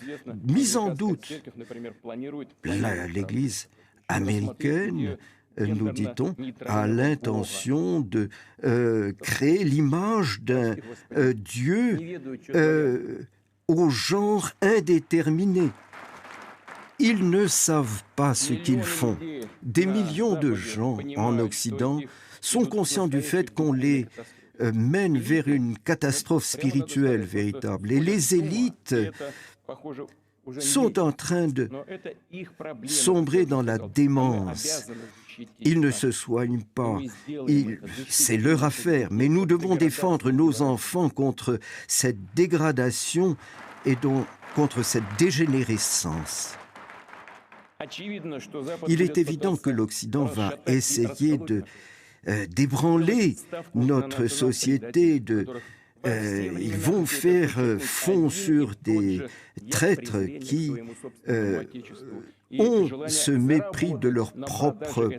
mise en doute. L'Église américaine, nous dit-on, a l'intention de créer l'image d'un Dieu au genre indéterminé. Ils ne savent pas ce qu'ils font. Des millions de gens en Occident sont conscients du fait qu'on les mène vers une catastrophe spirituelle véritable. Et les élites sont en train de sombrer dans la démence. Ils ne se soignent pas. C'est leur affaire. Mais nous devons défendre nos enfants contre cette dégradation et donc contre cette dégénérescence. Il est évident que l'Occident va essayer de d'ébranler notre société, ils vont faire fond sur des traîtres qui ont ce mépris de leur propre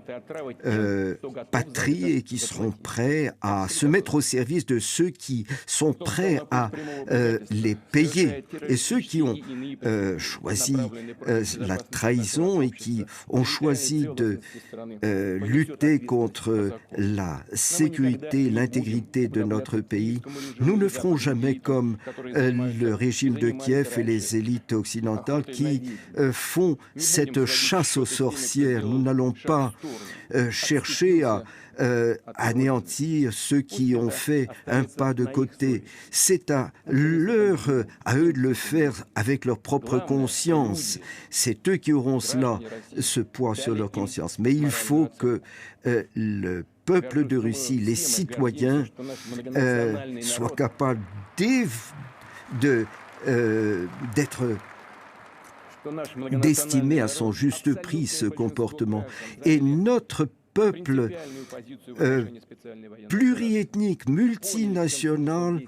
patrie et qui seront prêts à se mettre au service de ceux qui sont prêts à les payer. Et ceux qui ont choisi la trahison et qui ont choisi de lutter contre la sécurité, l'intégrité de notre pays, nous ne ferons jamais comme le régime de Kiev et les élites occidentales qui font cette chasse aux sorcières. Nous n'allons pas chercher à anéantir ceux qui ont fait un pas de côté. C'est à eux de le faire avec leur propre conscience. C'est eux qui auront ce poids sur leur conscience. Mais il faut que le peuple de Russie, les citoyens, soient capables d'estimer à son juste prix ce comportement. Et notre peuple pluriethnique, multinational,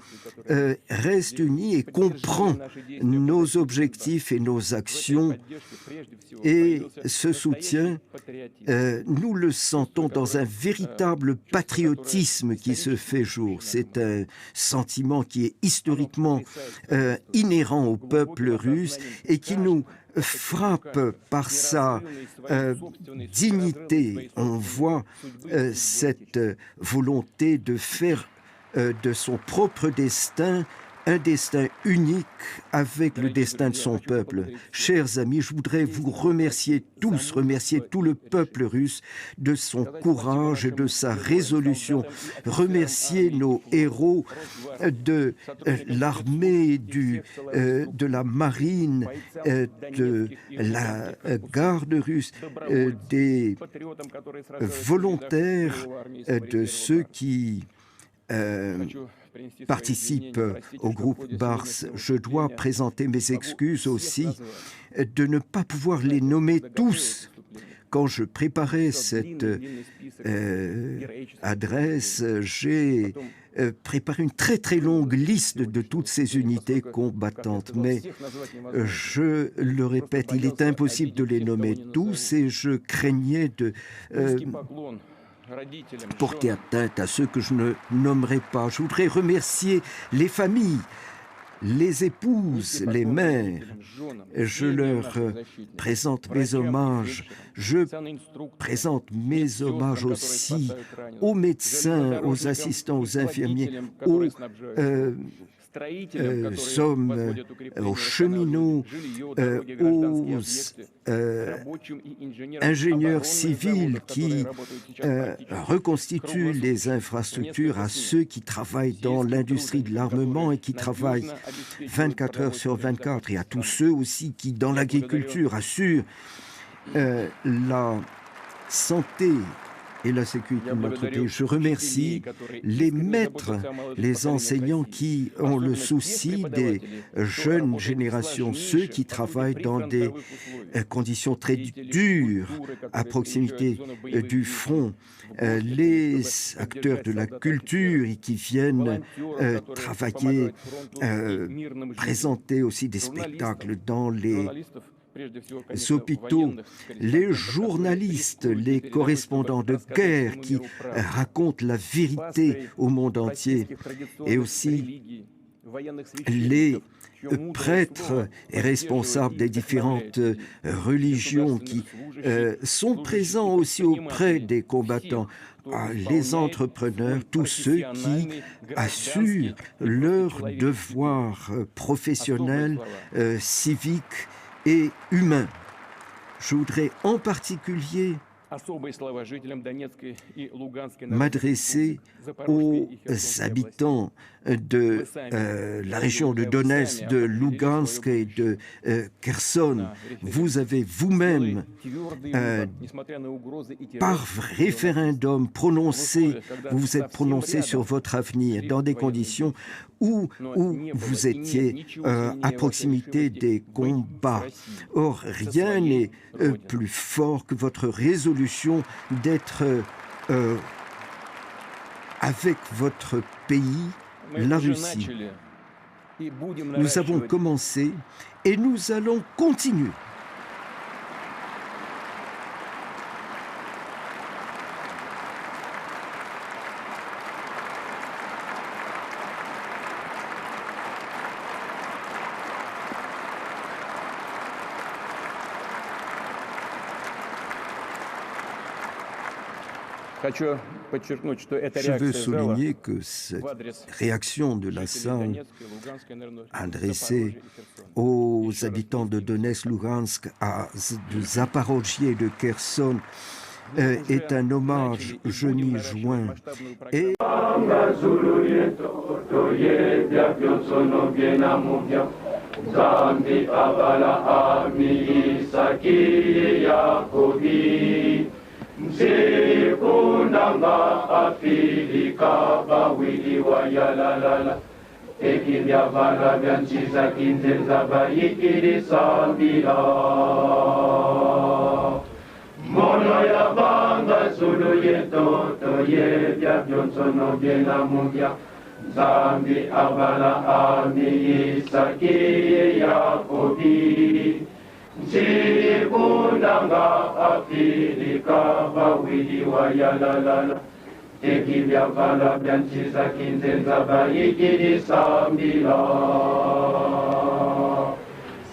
reste uni et comprend nos objectifs et nos actions. Et ce soutien, nous le sentons dans un véritable patriotisme qui se fait jour. C'est un sentiment qui est historiquement inhérent au peuple russe et qui nous frappe par sa dignité. On voit cette volonté de faire de son propre destin un destin unique avec le destin de son peuple. Chers amis, je voudrais vous remercier tous, remercier tout le peuple russe de son courage et de sa résolution, remercier nos héros de l'armée, de la marine, de la garde russe, des volontaires, de ceux qui participe au groupe Bars. Je dois présenter mes excuses aussi de ne pas pouvoir les nommer tous. Quand je préparais cette adresse, j'ai préparé une très très longue liste de toutes ces unités combattantes. Mais je le répète, il est impossible de les nommer tous et je craignais de porter atteinte à ceux que je ne nommerai pas. Je voudrais remercier les familles, les épouses, les mères. Je leur présente mes hommages. Je présente mes hommages aussi aux médecins, aux assistants, aux infirmiers, aux hommes, aux cheminots, aux ingénieurs civils qui reconstituent les infrastructures, à ceux qui travaillent dans l'industrie de l'armement et qui travaillent 24 heures sur 24, et à tous ceux aussi qui, dans l'agriculture, assurent la santé et la sécurité de notre pays. Je remercie les maîtres, les enseignants qui ont le souci des jeunes générations, ceux qui travaillent dans des conditions très dures à proximité du front, les acteurs de la culture qui viennent travailler, présenter aussi des spectacles dans les hôpitaux, les journalistes, les correspondants de guerre qui racontent la vérité au monde entier, et aussi les prêtres et responsables des différentes religions qui sont présents aussi auprès des combattants, les entrepreneurs, tous ceux qui assurent leur devoir professionnel, civique et humain. Je voudrais en particulier m'adresser aux habitants de la région de Donetsk, de Lugansk et de Kherson. Vous avez vous-même, par référendum, vous vous êtes prononcé sur votre avenir dans des conditions où vous étiez à proximité des combats. Or, rien n'est plus fort que votre résolution d'être avec votre pays, la Russie. Nous avons commencé et nous allons continuer. Je veux souligner que cette réaction de la salle adressée aux habitants de Donetsk, Lugansk, de Zaporozhye et de Kherson est un hommage. Je m'y joins. Et Msikunanga Afrika bawili wa yalalala Ekimbia vala vya nchiza kinzenza bayikiri sambila Mono ya banga zulu yetoto yebya byonsono byena mubya Zambi abala ami isaki Yakobi Msikunanga Afrika bawili wa yalalala Ekibya vala bya nchiza kinzenza bayikiri sambila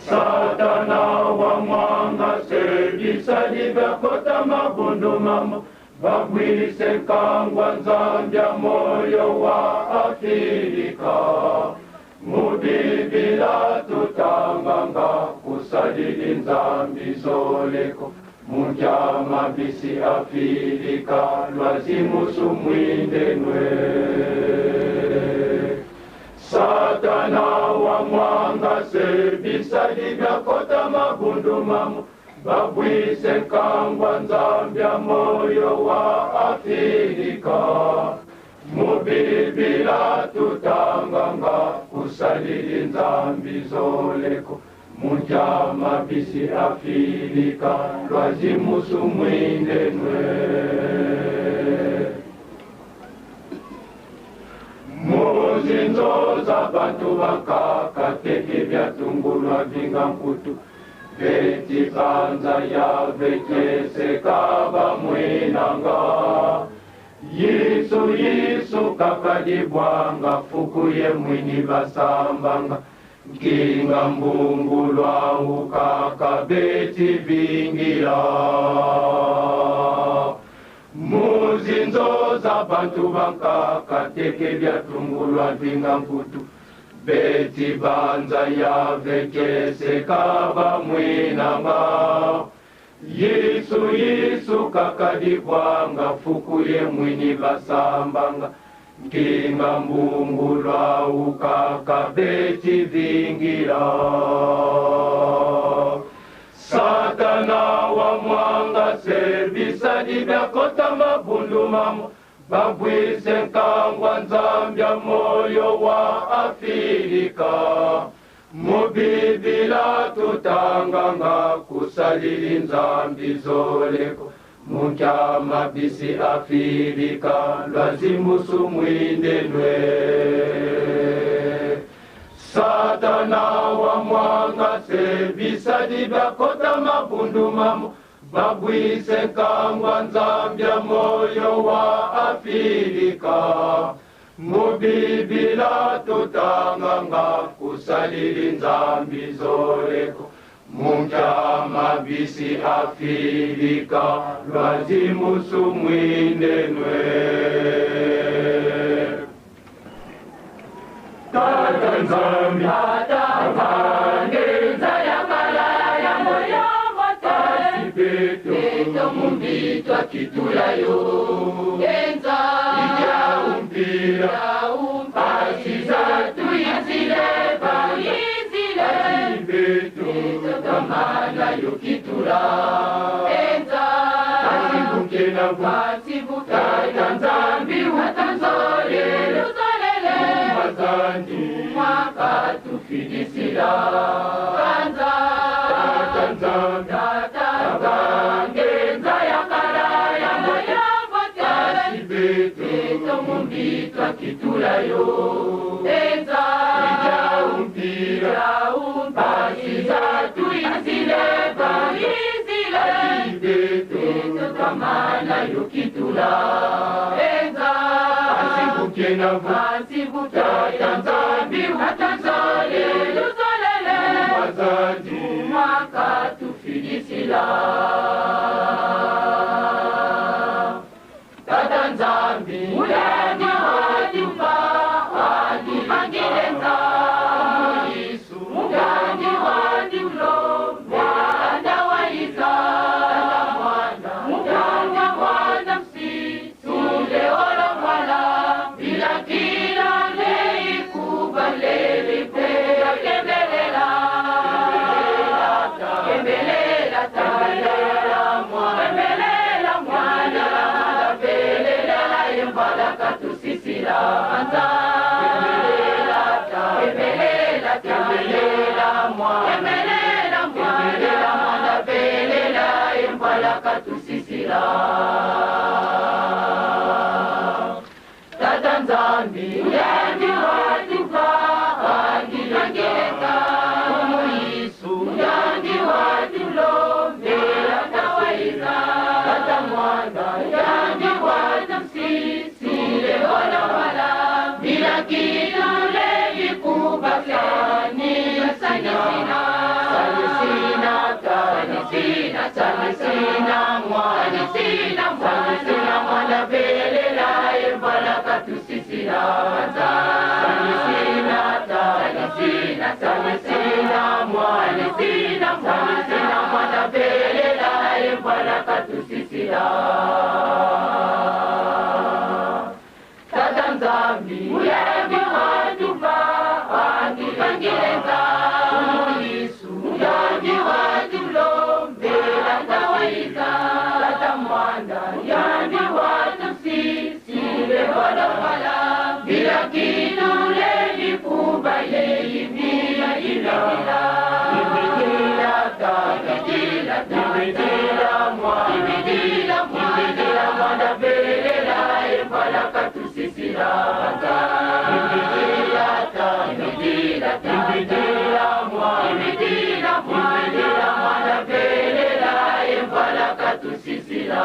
Satana wa mwanga sebisa libakota mabundu mama Bagwise nkangwa nzambya moyo wa Afrika Mudibila tutanganga kusadili nzambi zoleko Mujama bisi Afrika lwazimusu mwindenwe Satana wa mwanga sebisa libyakota mabundu mamu Babwise nkangwa nzambya moyo wa Afrika Mubibila tutanganga kusalili nzambi zoleko Mujama bisi Afrika lwazimusu mwindenwe Muzinzo za bantu bakakateke byatungulwa vinga mkutu Beti kanza ya vekese kaba mwenanga Yisu kakadibwanga fukuye mwini basambanga Nkinga mbungulwa ukakabeti vingila Muzinzo za bantu bakakateke byatungulwa vinga mkutu beti banza ya veke sekaba mwinanga Yesu Yesu kakadibwanga fukuye mwini basambanga Kinga mbungulwa ukakabeti vingira Satana wa mwanga servisa dibyakota mabundumamo Babwise nkangwa nzambya moyo wa Afrika Mubibila tutanganga kusalili nzambi zoleko Mukyama bisi Afrika lwazimusu mwindenwe Satana wa mwanga servisa dibyakota mabundumamo Babwise nkangwa nzambya moyo wa Afrika Mubibila tutanganga kusalili nzambi zoleko Mukyama bisi Afrika lwazimusu mwindenwe Tata nzambi Beto mumbitwa kitulayo Enza Ija umpira Asiza tuyizile Bayizile Beto kamana yo kitula Enza Asibuke na Asibuke Tatanzambi watanzole Luzolele Mazandi Mwaka tufidisila Kanza Tatanzambi Beto mumbitwa kitulayo Enza Ija umpira Asiza tuyizile Bayizile Beto kamana yo kitula Enza Asibuke na Asibuke Tatanzambi watanzole Luzolele Mazandi Mwaka tufidisila Tatanzambi Uleni wajufa Wajimangilenza Yesu Mugani wajulo Mwanda waiza Mugani wana msi Sule ora mwala Bila kila lei kubalele Pea kebelela Kebelela Kebelela Kebelela mwana Balaka tusisila anza kebelela kebelela mwana belela embalaka tusisila Tatanzambi ulendi watufa angilangileka umuyisu ulendi watulo mbela tawaiza Tata mwanda ulendi watamsi Wala wala bila kidole vikubasani Salisina mwana belela embalaka tusisila Salisina mwana belela embalaka tusisila Tatanzambi Ulendi wajufa Wangilenza Umuyisu Ulendi wajulo Mbela tawaiza Tata mwanda Ulendi wajusi Sile wala wala Bila kidule Likubaye Ibia ibidila Ibidila mwana belela Embalaka tusisila Ibidila mwana belela Embalaka tusisila